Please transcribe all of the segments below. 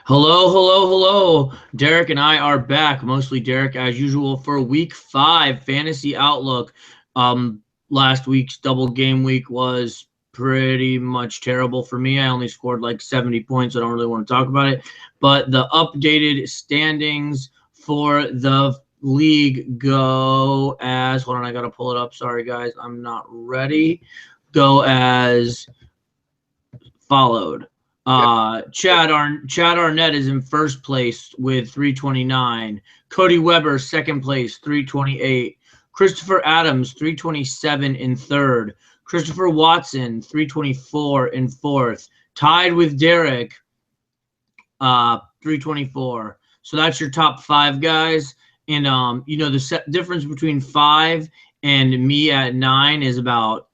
Hello, hello, hello. Derek and I are back, mostly Derek as usual for week 5 fantasy outlook. Um Last week's double game week was pretty much terrible for me. I only scored like 70 points. So I don't really want to talk about it. But the updated standings for the league go as hold on, I gotta pull it up. Sorry guys, I'm not ready. Go as followed. Yep. Chad Arnett is in first place with 329. Cody Weber second place 328. Christopher Adams 327 in third. Christopher Watson 324 in fourth. Tied with Derek 324. So that's your top 5 guys. And the difference between 5 and me at 9 is about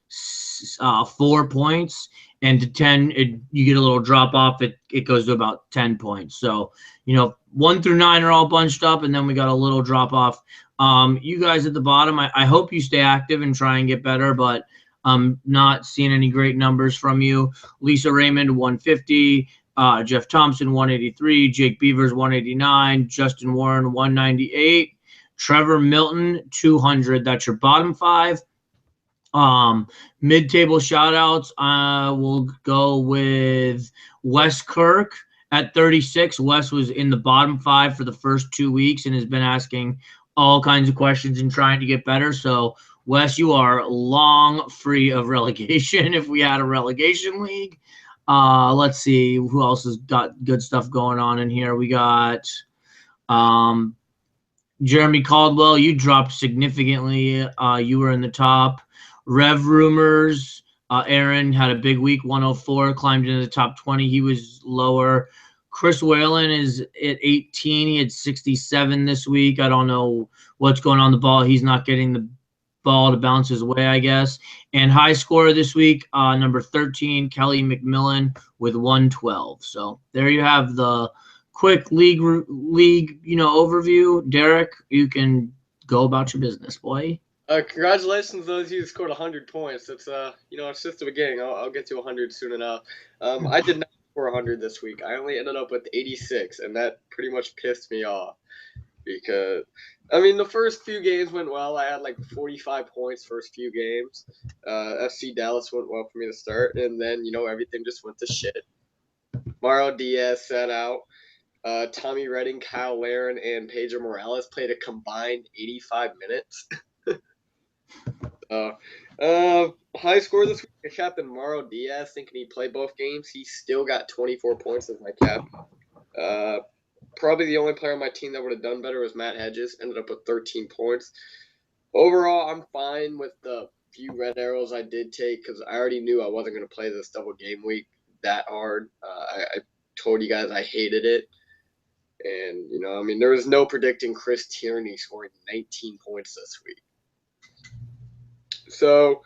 4 points, and to 10 you get a little drop off. It goes to about 10 points. So 1 through 9 are all bunched up, and then we got a little drop off. You guys at the bottom, I hope you stay active and try and get better, but I'm not seeing any great numbers from you. Lisa Raymond 150, Jeff Thompson 183, Jake Beavers 189, Justin Warren 198, Trevor Milton 200. That's your bottom 5. Mid-table shout-outs, we'll go with Wes Kirk at 36. Wes was in the bottom 5 for the first 2 weeks and has been asking all kinds of questions and trying to get better. So, Wes, you are long free of relegation if we had a relegation league. Let's see who else has got good stuff going on in here. We got um, Jeremy Caldwell. You dropped significantly. You were in the top. Rev Rumors. Aaron had a big week, 104, climbed into the top 20. He was lower. Chris Whalen is at 18. He had 67 this week. I don't know what's going on the ball. He's not getting the ball to bounce his way, I guess. And high scorer this week, number 13, Kelly McMillan with 112. So there you have the quick league overview. Derek, you can go about your business, boy. Congratulations, those of you who scored 100 points. It's just the beginning. I'll get to 100 soon enough. I did not score 100 this week. I only ended up with 86, and that pretty much pissed me off because, the first few games went well. I had like 45 points first few games. FC Dallas went well for me to start, and then, everything just went to shit. Mauro Diaz sat out. Tommy Redding, Kyle Laren, and Pedro Morales played a combined 85 minutes. High score this week. I captain Mauro Diaz, thinking he played both games. He still got 24 points as my cap. Probably the only player on my team that would have done better was Matt Hedges. Ended up with 13 points. Overall, I'm fine with the few red arrows I did take because I already knew I wasn't going to play this double game week that hard. I told you guys I hated it. And, there was no predicting Chris Tierney scoring 19 points this week. So,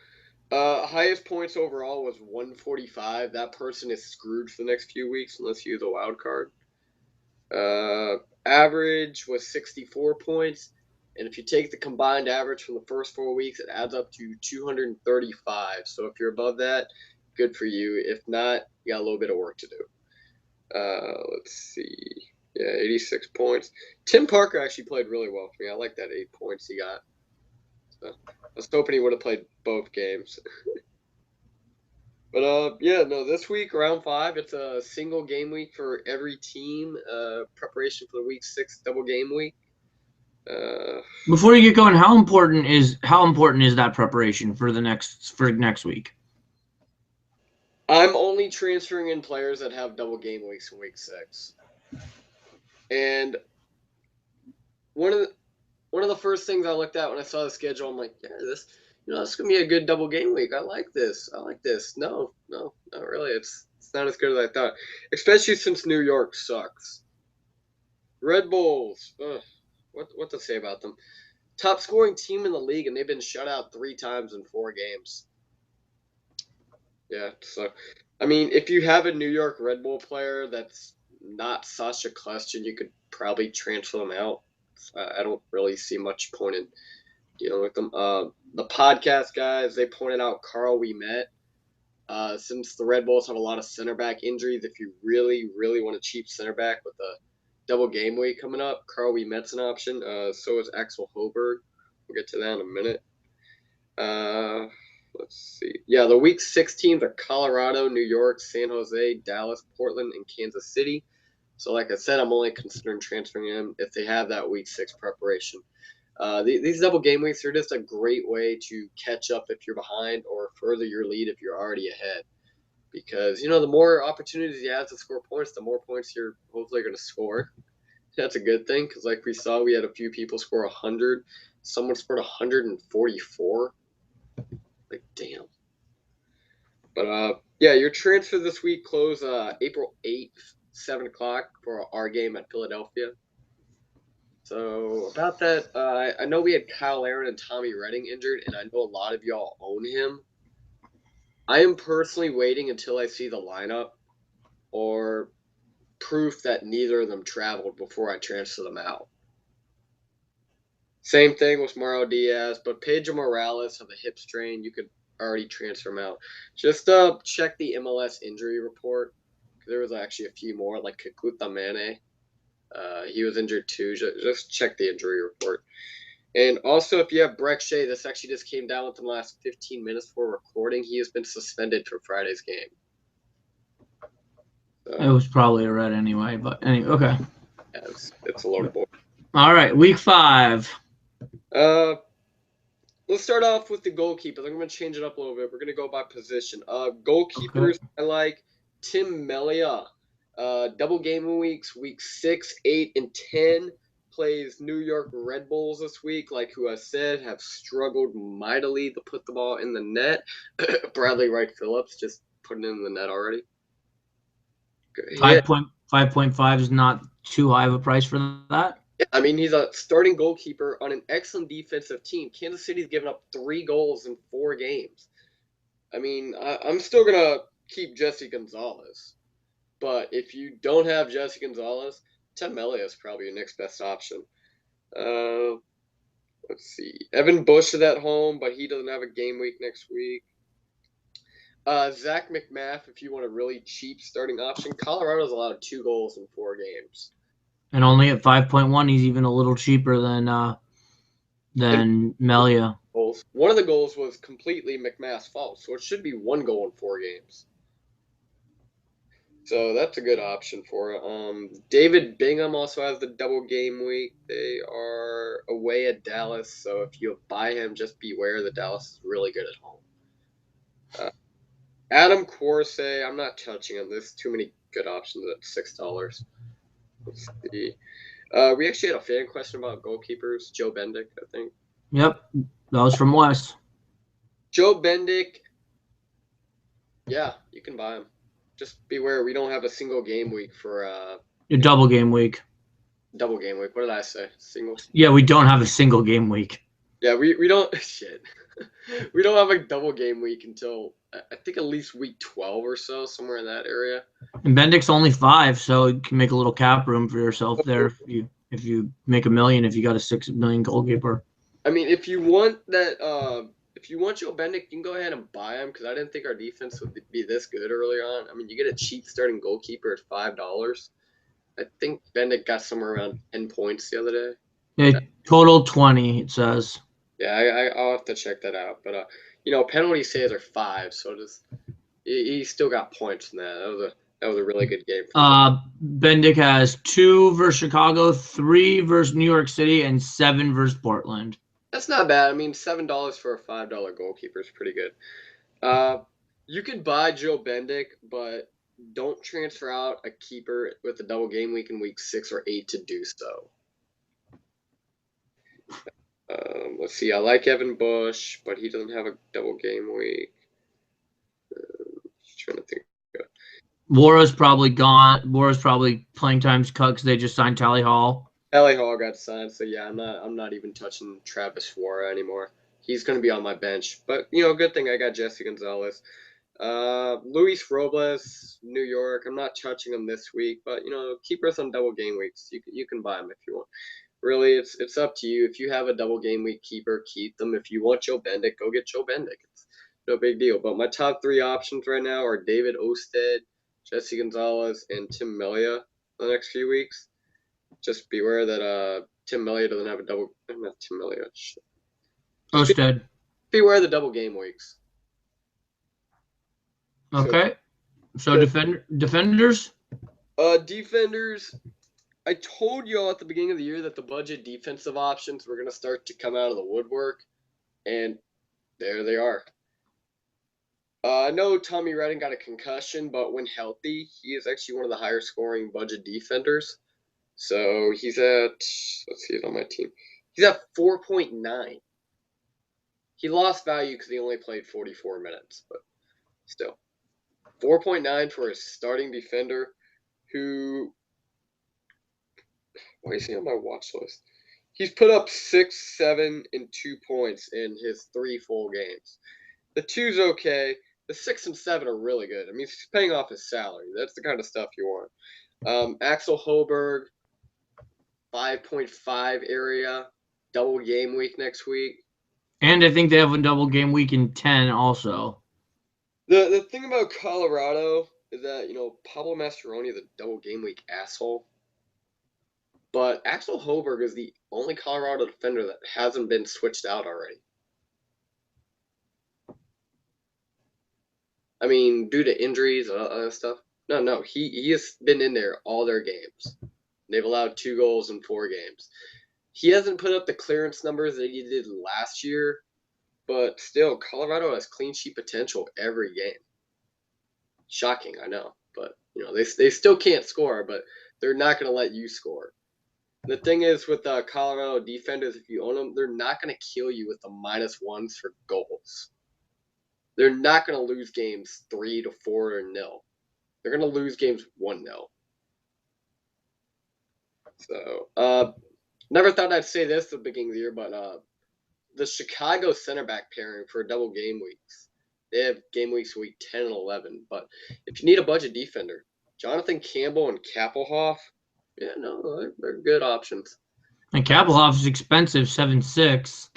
highest points overall was 145. That person is screwed for the next few weeks unless you use a wild card. Average was 64 points. And if you take the combined average from the first 4 weeks, it adds up to 235. So if you're above that, good for you. If not, you got a little bit of work to do. Let's see. Yeah, 86 points. Tim Parker actually played really well for me. I like that 8 points he got. So I was hoping he would have played both games. But this week, round 5, it's a single game week for every team. Preparation for the week 6 double game week. Before you get going, how important is that preparation for next week? I'm only transferring in players that have double game weeks in week 6. And one of the first things I looked at when I saw the schedule, I'm like, yeah, this is gonna be a good double game week. I like this. No, not really. It's not as good as I thought, especially since New York sucks. Red Bulls, what to say about them? Top scoring team in the league, and they've been shut out 3 times in 4 games. Yeah, so if you have a New York Red Bull player that's not such a question, you could probably transfer them out. I don't really see much point in dealing with them. The podcast guys, they pointed out Carl We Met. Since the Red Bulls have a lot of center back injuries, if you really, really want a cheap center back with a double game week coming up, Carl Met's an option. So is Axel Hoberg. We'll get to that in a minute. Let's see. Yeah, the week 16 are Colorado, New York, San Jose, Dallas, Portland, and Kansas City. So, like I said, I'm only considering transferring him if they have that week 6 preparation. These double game weeks are just a great way to catch up if you're behind or further your lead if you're already ahead. Because, the more opportunities you have to score points, the more points you're hopefully going to score. That's a good thing because, like we saw, we had a few people score 100. Someone scored 144. Like, damn. But, yeah, your transfer this week close April 8th, 7 o'clock for our game at Philadelphia. So about that, I know we had Kyle Aaron and Tommy Redding injured, and I know a lot of y'all own him. I am personally waiting until I see the lineup or proof that neither of them traveled before I transfer them out. Same thing with Mauro Diaz, but Pedro Morales of a hip strain, you could already transfer him out. Just check the MLS injury report. There was actually a few more, like Kakuta Mane. He was injured too. Just check the injury report. And also, if you have Breck Shea, this actually just came down within the last 15 minutes before recording. He has been suspended for Friday's game. So, It was probably a red anyway, but anyway, okay. Yeah, it's a load of board. All right, week 5. Let's start off with the goalkeepers. I'm going to change it up a little bit. We're going to go by position. Goalkeepers, okay. I like Tim Melia. Double game weeks, week 6, 8, and 10. Plays New York Red Bulls this week, like who I said, have struggled mightily to put the ball in the net. Bradley Wright Phillips just putting it in the net already. 5.5 is not too high of a price for that. Yeah, I mean, he's a starting goalkeeper on an excellent defensive team. Kansas City's given up 3 goals in 4 games. I mean, I'm still going to keep Jesse Gonzalez. But if you don't have Jesse Gonzalez, Tim Melia is probably your next best option. Let's see. Evan Bush is at home, but he doesn't have a game week next week. Zach McMath, if you want a really cheap starting option. Colorado's allowed 2 goals in 4 games. And only at 5.1, he's even a little cheaper than Melia. One of the goals was completely McMath's fault, so it should be 1 goal in 4 games. So that's a good option for it. David Bingham also has the double game week. They are away at Dallas, so if you buy him, just beware that Dallas is really good at home. Adam Corse, I'm not touching him. There's too many good options at $6. Let's see. We actually had a fan question about goalkeepers. Joe Bendick, I think. Yep, that was from Wes. Joe Bendick, yeah, you can buy him. Just beware, we don't have a single game week for your double game week. Double game week. What did I say? Single? Yeah, we don't have a single game week. Yeah, we don't shit. We don't have a double game week until I think at least week 12 or so, somewhere in that area. And Bendick's only 5, so you can make a little cap room for yourself there if you make $1 million if you got a $6 million goalkeeper. I mean, if you want that if you want Joe Bendick, you can go ahead and buy him because I didn't think our defense would be this good early on. I mean, you get a cheap starting goalkeeper at $5. I think Bendick got somewhere around 10 points the other day. Yeah, total 20, it says. Yeah, I'll have to check that out. But, penalty saves are 5, so he still got points in that. That was a really good game. Bendick has 2 versus Chicago, 3 versus New York City, and 7 versus Portland. That's not bad. I mean, $7 for a $5 goalkeeper is pretty good. You could buy Joe Bendick, but don't transfer out a keeper with a double game week in week 6 or 8 to do so. Let's see. I like Evan Bush, but he doesn't have a double game week. Just trying to think. Wara's probably gone. Wara's probably playing time's cut because they just signed Tally Hall. Tally Hall got signed, so yeah, I'm not even touching Travis Wara anymore. He's going to be on my bench. But, good thing I got Jesse Gonzalez. Luis Robles, New York. I'm not touching him this week, but, keepers on double game weeks. You can buy him if you want. Really, it's up to you. If you have a double game week keeper, keep them. If you want Joe Bendick, go get Joe Bendick. no big deal. But my top 3 options right now are David Osted, Jesse Gonzalez, and Tim Melia for the next few weeks. Just beware that Tim Melia doesn't have a double. Not Tim Melia. Osted. Beware the double game weeks. Okay. So defenders. Defenders. I told y'all at the beginning of the year that the budget defensive options were going to start to come out of the woodwork, and there they are. I know Tommy Redding got a concussion, but when healthy, he is actually one of the higher scoring budget defenders. So he's at, let's see it on my team. He's at 4.9. He lost value because he only played 44 minutes, but still. 4.9 for a starting defender who, why is he on my watch list? He's put up 6, 7, and 2 points in his 3 full games. The 2's okay. The 6 and 7 are really good. I mean, he's paying off his salary. That's the kind of stuff you want. Axel Hoberg, 5.5 area, double game week next week. And I think they have a double game week in 10 also. The thing about Colorado is that, Pablo Mastroeni is a double game week asshole. But Axel Hoberg is the only Colorado defender that hasn't been switched out already. I mean, due to injuries and other stuff. No, he has been in there all their games. They've allowed 2 goals in 4 games. He hasn't put up the clearance numbers that he did last year, but still, Colorado has clean sheet potential every game. Shocking, I know, but they still can't score, but they're not going to let you score. The thing is with Colorado defenders, if you own them, they're not going to kill you with the -1s for goals. They're not going to lose games 3-4 or 0. They're going to lose games 1-0. So, never thought I'd say this at the beginning of the year, but the Chicago center back pairing for double game weeks. They have game weeks week 10 and 11. But if you need a budget defender, Jonathan Campbell and Kappelhoff, they're good options. And Kappelhoff is expensive, 7.6.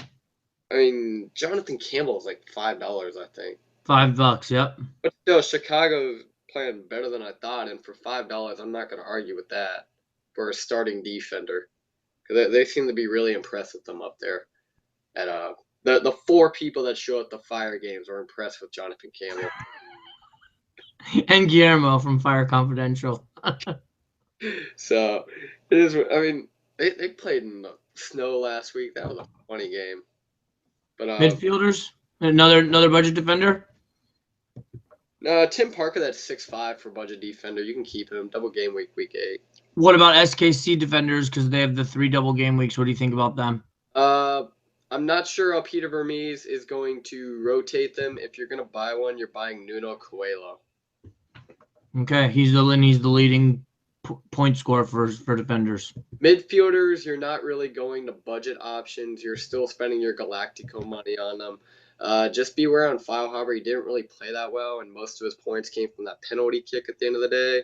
I mean, Jonathan Campbell is like $5, I think. $5, yep. But still, Chicago's playing better than I thought, and for $5, I'm not going to argue with that for a starting defender. Because they seem to be really impressed with them up there. And the 4 people that show up the Fire games are impressed with Jonathan Campbell. And Guillermo from Fire Confidential. So, it is. I mean, they played in the snow last week. That was a funny game. But midfielders, another budget defender. Tim Parker, that's 6.5 for budget defender. You can keep him. Double game week 8. What about SKC defenders? Because they have the 3 double game weeks. What do you think about them? I'm not sure how Peter Vermees is going to rotate them. If you're going to buy one, you're buying Nuno Coelho. Okay, he's the leading point scorer for defenders. Midfielders, you're not really going to budget options. You're still spending your Galactico money on them. Just beware on Feilhaber. He didn't really play that well, and most of his points came from that penalty kick at the end of the day.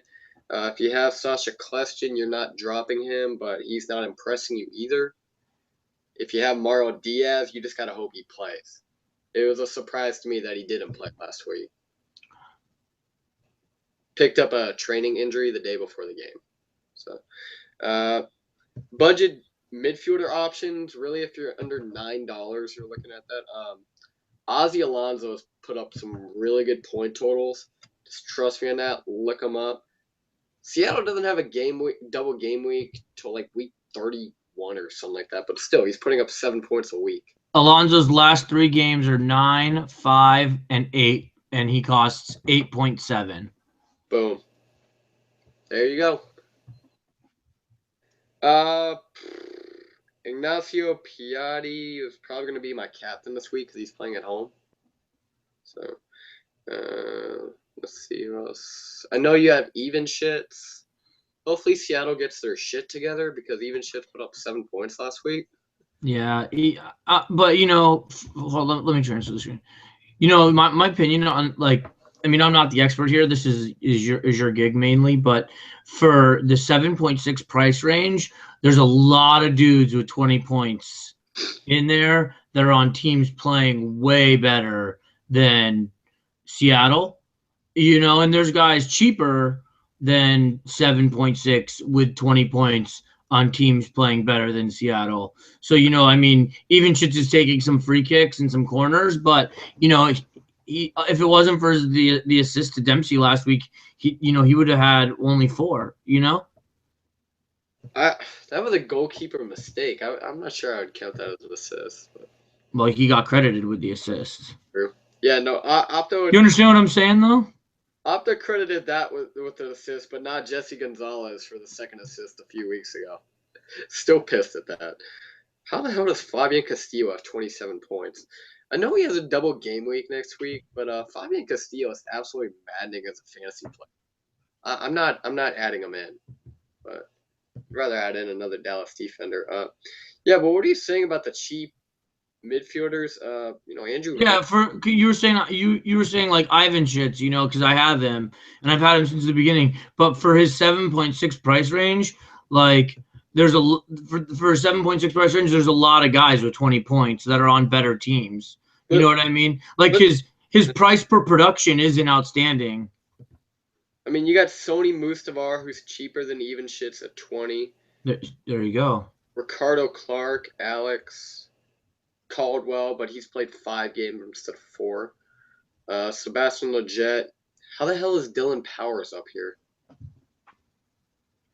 If you have Sasha Kljestan, you're not dropping him, but he's not impressing you either. If you have Mauro Diaz, you just got to hope he plays. It was a surprise to me that he didn't play last week. Picked up a training injury the day before the game. So, budget midfielder options, really, if you're under $9, you're looking at that. Ozzy Alonso has put up some really good point totals. Just trust me on that. Look them up. Seattle doesn't have a double game week till like week 31 or something like that, but still, he's putting up 7 points a week. Alonso's last 3 games are 9, 5, and 8, and he costs 8.7. Boom. There you go. Ignacio Piatti is probably going to be my captain this week because he's playing at home. So, let's see who else. I know you have Even Shits. Hopefully Seattle gets their shit together because Even Shits put up 7 points last week. Yeah, but hold on, let me transfer the screen. My opinion on I'm not the expert here. This is your gig mainly, but for the 7.6 price range, there's a lot of dudes with 20 points in there that are on teams playing way better than Seattle, and there's guys cheaper than 7.6 with 20 points on teams playing better than Seattle. So, even Schitz is taking some free kicks and some corners, but, if it wasn't for the assist to Dempsey last week, he would have had only 4, That was a goalkeeper mistake. I'm not sure I would count that as an assist. But. Well, he got credited with the assist. True. Yeah, no, Opto. You understand what I'm saying, though? Opta credited that with an assist, but not Jesse Gonzalez for the second assist a few weeks ago. Still pissed at that. How the hell does Fabian Castillo have 27 points? I know he has a double game week next week, but Fabian Castillo is absolutely maddening as a fantasy player. I'm not adding him in, but I'd rather add in another Dallas defender. Yeah, but what are you saying about the cheap midfielders? Andrew. Yeah, you were saying like Ivan Schitz, because I have him and I've had him since the beginning. But for his 7.6 price range, like there's for 7.6 price range, there's a lot of guys with 20 points that are on better teams. You know what I mean? Like his price per production isn't outstanding. I mean, you got Sony Mustavar, who's cheaper than Even Schitz at 20. There you go. Ricardo Clark, Alex Caldwell, but he's played 5 games instead of 4. Sebastian Lletget. How the hell is Dylan Powers up here?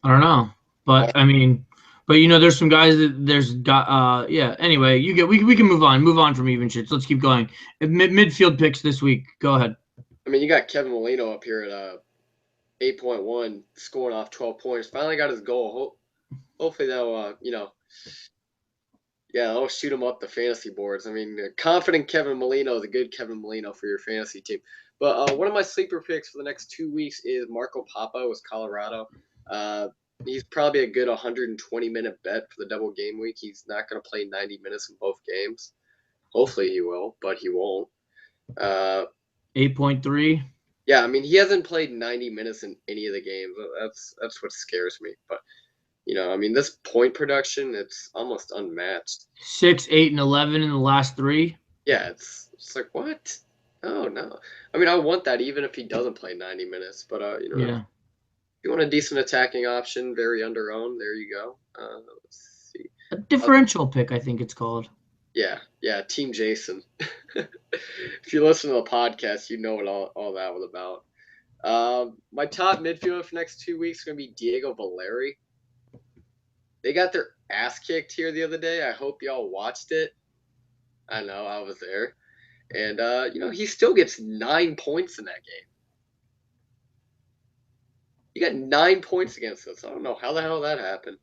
I don't know, but I mean, there's some guys that yeah. Anyway, we can move on from even shits. Let's keep going. Midfield picks this week. Go ahead. I mean, you got Kevin Molino up here at 8.1, scoring off 12 points. Finally got his goal. Hopefully that'll that'll shoot him up the fantasy boards. I mean, confident Kevin Molino is a good Kevin Molino for your fantasy team. But one of my sleeper picks for the next 2 weeks is Marco Papa with Colorado. He's probably a good 120-minute bet for the double game week. He's not going to play 90 minutes in both games. Hopefully he will, but he won't. 8.3. Yeah, I mean, he hasn't played 90 minutes in any of the games. That's what scares me. But I mean, this point production, it's almost unmatched. 6, 8, and 11 in the last 3. Yeah, it's like, what? Oh, no. I mean, I want that even if he doesn't play 90 minutes. But, yeah. If you want a decent attacking option, very under-owned, there you go. Let's see. A differential pick, I think it's called. Yeah, Team Jason. If you listen to the podcast, you know what all that was about. My top midfielder for next 2 weeks is going to be Diego Valeri. They got their ass kicked here the other day. I hope y'all watched it. I know, I was there. And, he still gets 9 points in that game. You got 9 points against us. I don't know how the hell that happened.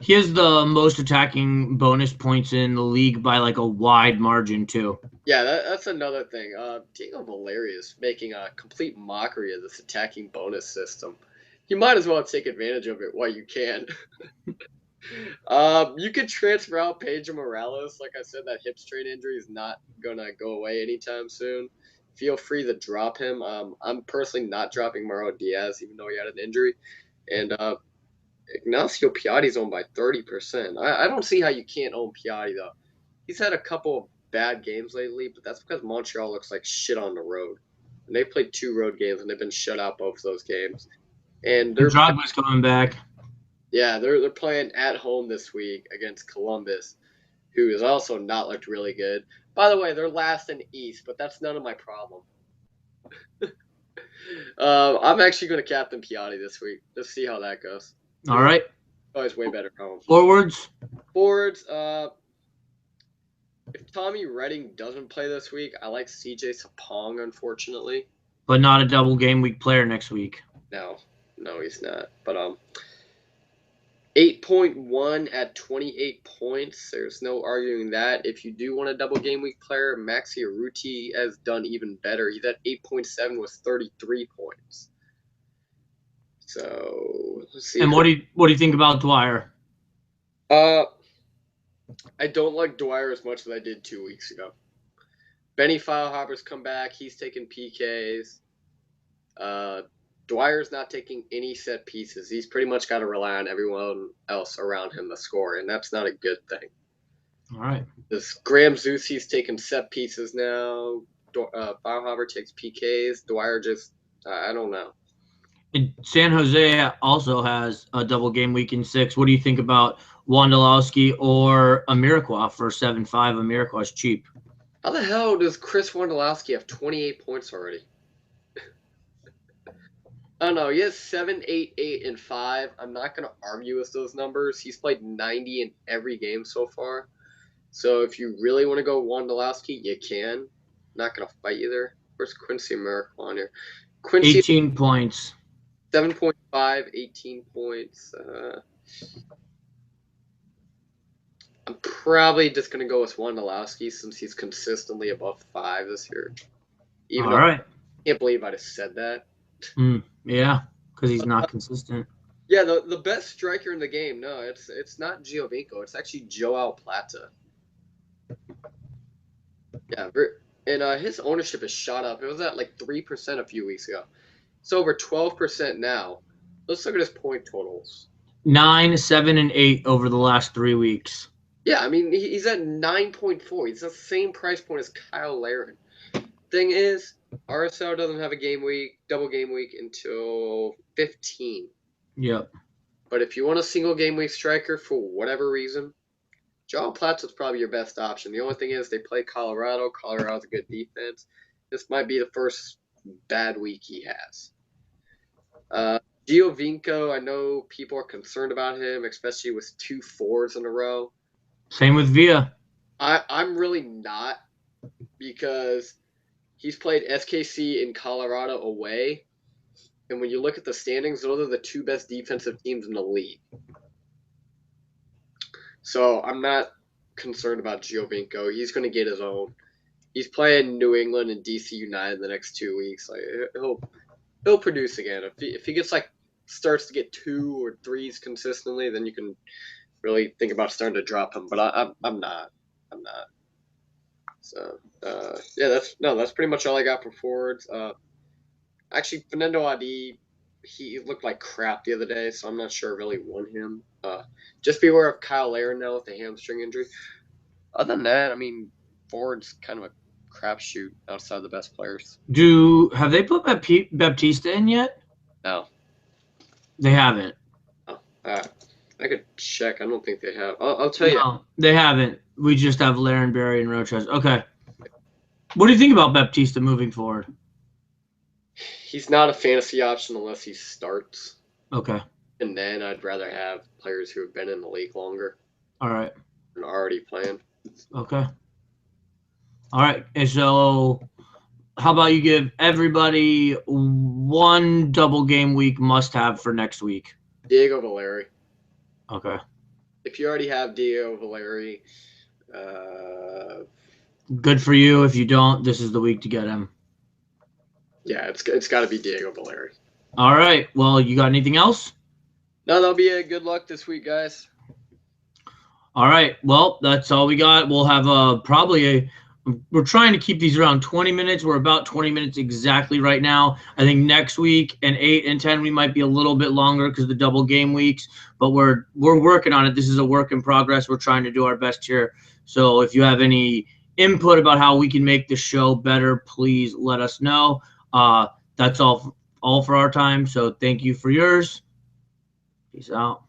He has the most attacking bonus points in the league by like a wide margin too. Yeah, that's another thing. Diego Valeri is making a complete mockery of this attacking bonus system. You might as well take advantage of it while you can. You could transfer out Pedro Morales. Like I said, that hip strain injury is not going to go away anytime soon. Feel free to drop him. I'm personally not dropping Mauro Diaz, even though he had an injury. And Ignacio Piatti's owned by 30%. I don't see how you can't own Piatti, though. He's had a couple of bad games lately, but that's because Montreal looks like shit on the road. And they played 2 road games, and they've been shut out both of those games. And Drogba's coming back. Yeah, they're playing at home this week against Columbus, who has also not looked really good. By the way, they're last in the East, but that's none of my problem. I'm actually going to captain Piatti this week. Let's see how that goes. All right. Always way better home. Forwards. If Tommy Redding doesn't play this week, I like CJ Sapong, unfortunately. But not a double game week player next week. No, he's not. But 8.1 at 28 points. There's no arguing that. If you do want a double game week player, Maxi Arruti has done even better. He's at 8.7 with 33 points. So let's see. And what do you think about Dwyer? I don't like Dwyer as much as I did 2 weeks ago. Benny Filehopper's come back. He's taking PKs. Dwyer's not taking any set pieces. He's pretty much got to rely on everyone else around him to score, and that's not a good thing. All right. This Graham Zusi's taking set pieces now. Bauhaber takes PKs. Dwyer just, I don't know. And San Jose also has a double game week in 6. What do you think about Wondolowski or Amirikwa for 7-5? Amirikwa's cheap. How the hell does Chris Wondolowski have 28 points already? I don't know. He has 7, 8, 8, and 5. I'm not going to argue with those numbers. He's played 90 in every game so far. So if you really want to go Wondolowski, you can. Not going to fight you there. Where's Quincy Amirikwa on here? Quincy 18 points. 7.5, 18 points. I'm probably just going to go with Wondolowski since he's consistently above 5 this year. Even All right. I can't believe I just said that. Yeah, because he's not consistent. Yeah, the best striker in the game. No, it's not Giovinco. It's actually Joao Plata. Yeah, and his ownership has shot up. It was at like 3% a few weeks ago. It's over 12% now. Let's look at his point totals. 9, 7, and 8 over the last 3 weeks. Yeah, I mean, he's at 9.4. He's the same price point as Kyle Larin. Thing is, RSL doesn't have a double game week until 15. Yep. But if you want a single game week striker for whatever reason, Joao Plata's probably your best option. The only thing is they play Colorado. Colorado's a good defense. This might be the first bad week he has. Giovinco, I know people are concerned about him, especially with 2 4s in a row. Same with Villa. I'm really not, because he's played SKC in Colorado away. And when you look at the standings, those are the 2 best defensive teams in the league. So I'm not concerned about Giovinco. He's going to get his own. He's playing New England and DC United the next 2 weeks. Like, he'll produce again. If he gets starts to get 2 or 3s consistently, then you can really think about starting to drop him. But I'm not. So that's pretty much all I got for forwards. Actually, Fernando Adi, he looked like crap the other day, so I'm not sure I really want him. Just beware of Kyle Larin now with the hamstring injury. Other than that, I mean, forward's kind of a crapshoot outside the best players. Have they put Baptista in yet? No. They haven't. Oh, I could check. I don't think they have. I'll tell you. No, they haven't. We just have Larin, Berry, and Roches. Okay. What do you think about Baptista moving forward? He's not a fantasy option unless he starts. Okay. And then I'd rather have players who have been in the league longer. All right. And already playing. Okay. All right. And so how about you give everybody one double game week must-have for next week? Diego Valeri. Okay. If you already have Diego Valeri, good for you. If you don't, this is the week to get him. Yeah, it's got to be Diego Valeri. All right. Well, you got anything else? No, that'll be good luck this week, guys. All right. Well, that's all we got. We'll have we're trying to keep these around 20 minutes. We're about 20 minutes exactly right now. I think next week and 8 and 10 we might be a little bit longer because of the double game weeks, but we're working on it. This is a work in progress. We're trying to do our best here. So if you have any input about how we can make the show better, please let us know. That's all for our time. So thank you for yours. Peace out.